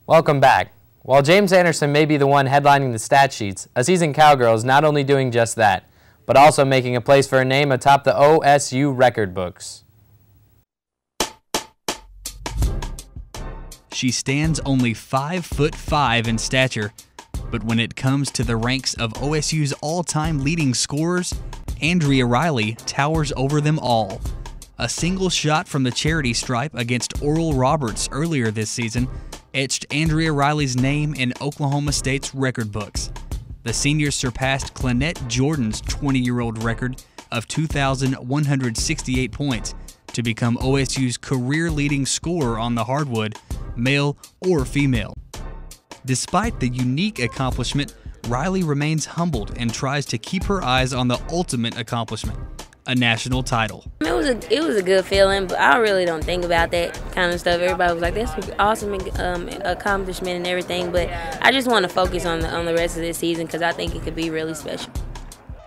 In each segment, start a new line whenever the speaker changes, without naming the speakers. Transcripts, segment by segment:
Welcome back. While James Anderson may be the one headlining the stat sheets, a seasoned Cowgirl is not only doing just that, but also making a place for her name atop the OSU record books.
She stands only 5'5" in stature, but when it comes to the ranks of OSU's all-time leading scorers, Andrea Riley towers over them all. A single shot from the charity stripe against Oral Roberts earlier this season etched Andrea Riley's name in Oklahoma State's record books. The senior surpassed Clennette Jordan's 20-year-old record of 2,168 points to become OSU's career-leading scorer on the hardwood, male or female. Despite the unique accomplishment, Riley remains humbled and tries to keep her eyes on the ultimate accomplishment, a national title.
It was a good feeling, but I really don't think about that kind of stuff. Everybody was like, "That's an awesome accomplishment and everything," but I just want to focus on the rest of this season because I think it could be really special.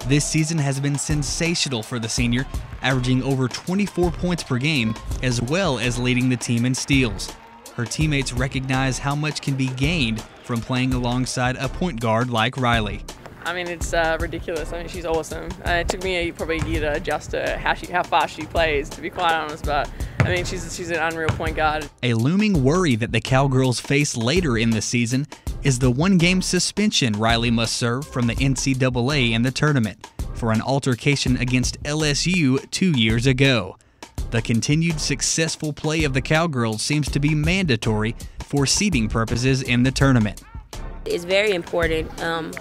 This season has been sensational for the senior, averaging over 24 points per game, as well as leading the team in steals. Her teammates recognize how much can be gained from playing alongside a point guard like Riley.
I mean, it's ridiculous. I mean, she's awesome. It took me probably a year to adjust to how fast she plays, to be quite honest. But I mean, she's an unreal point guard.
A looming worry that the Cowgirls face later in the season is the one-game suspension Riley must serve from the NCAA in the tournament for an altercation against LSU 2 years ago. The continued successful play of the Cowgirls seems to be mandatory for seeding purposes in the tournament.
It's very important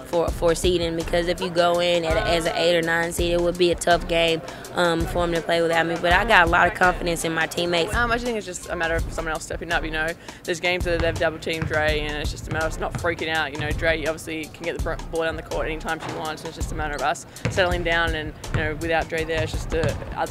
for seeding because if you go in as an 8 or 9 seed, it would be a tough game for them to play without me. But I got a lot of confidence in my teammates.
I just think it's just a matter of someone else stepping up. You know, there's games that they've double teamed Dre, and it's just a matter of not freaking out. You know, Dre obviously can get the ball down the court anytime she wants. And it's just a matter of us settling down, and you know, without Dre there, it's just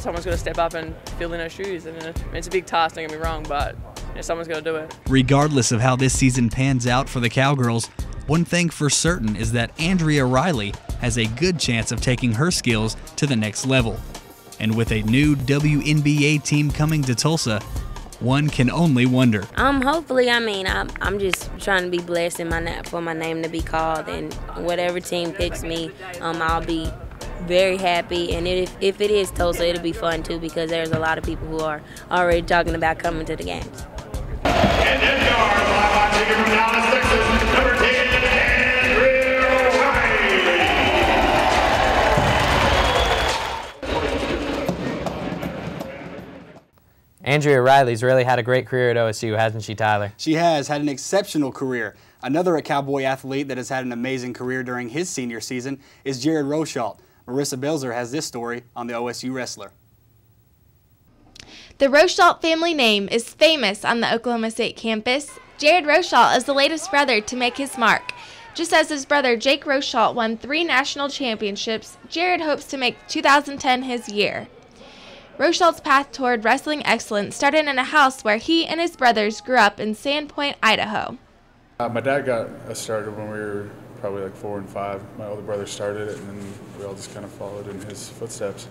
someone's got to step up and fill in her shoes. And it's a big task. Don't get me wrong, but you know, someone's got to do it.
Regardless of how this season pans out for the Cowgirls, one thing for certain is that Andrea Riley has a good chance of taking her skills to the next level. And with a new WNBA team coming to Tulsa, one can only wonder.
Hopefully, I mean, I'm just trying to be blessed for my name to be called, and whatever team picks me, I'll be very happy. And if it is Tulsa, it'll be fun too because there's a lot of people who are already talking about coming to the games.
And then you are live watching from Dallas, Texas, number 10, Andrea Riley.
Andrea Riley's really had a great career at OSU, hasn't she, Tyler?
She has had an exceptional career. Another Cowboy athlete that has had an amazing career during his senior season is Jared Rochalt. Marissa Belzer has this story on the OSU wrestler.
The Rochalt family name is famous on the Oklahoma State campus. Jared Rochalt is the latest brother to make his mark. Just as his brother Jake Rochalt won 3 national championships, Jared hopes to make 2010 his year. Rochalt's path toward wrestling excellence started in a house where he and his brothers grew up in Sandpoint, Idaho.
My dad got us started when we were probably like 4 and 5. My older brother started it, and then we all just kind of followed in his footsteps.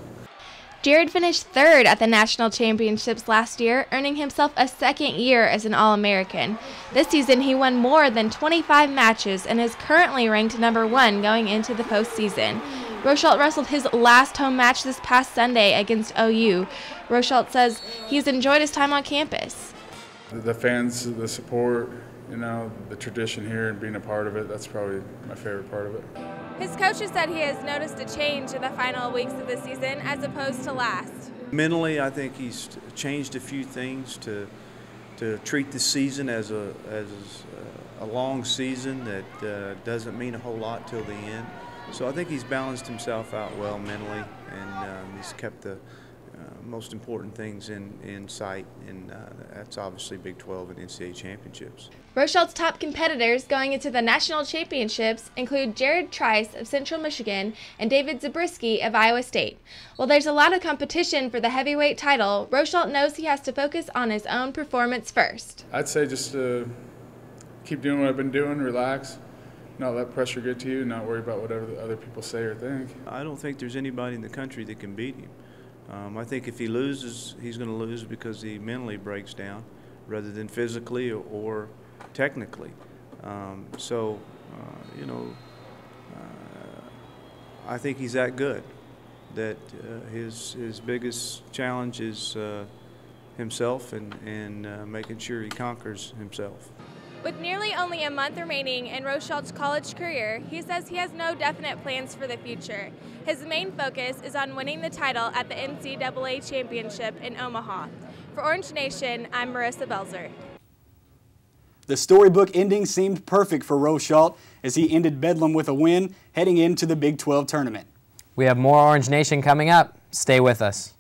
Jared finished 3rd at the national championships last year, earning himself a 2nd year as an All-American. This season, he won more than 25 matches and is currently ranked number 1 going into the postseason. Rochalt wrestled his last home match this past Sunday against OU. Rochalt says he's enjoyed his time on campus.
The fans, the support, you know, the tradition here and being a part of it, that's probably my favorite part of it.
His coaches said he has noticed a change in the final weeks of the season as opposed to last.
Mentally, I think he's changed a few things to treat the season as a long season that doesn't mean a whole lot till the end. So I think he's balanced himself out well mentally, and he's kept the most important things in sight, and that's obviously Big 12 and NCAA championships.
Rochalt's top competitors going into the national championships include Jared Trice of Central Michigan and David Zabriskie of Iowa State. While there's a lot of competition for the heavyweight title, Rochalt knows he has to focus on his own performance first.
I'd say just keep doing what I've been doing, relax, not let pressure get to you, not worry about whatever the other people say or think.
I don't think there's anybody in the country that can beat him. I think if he loses, he's going to lose because he mentally breaks down rather than physically or technically. You know, I think he's that good that his biggest challenge is himself and making sure he conquers himself.
With nearly only a month remaining in Rochalt's college career, he says he has no definite plans for the future. His main focus is on winning the title at the NCAA Championship in Omaha. For Orange Nation, I'm Marissa Belzer.
The storybook ending seemed perfect for Rochalt as he ended Bedlam with a win, heading into the Big 12 tournament.
We have more Orange Nation coming up. Stay with us.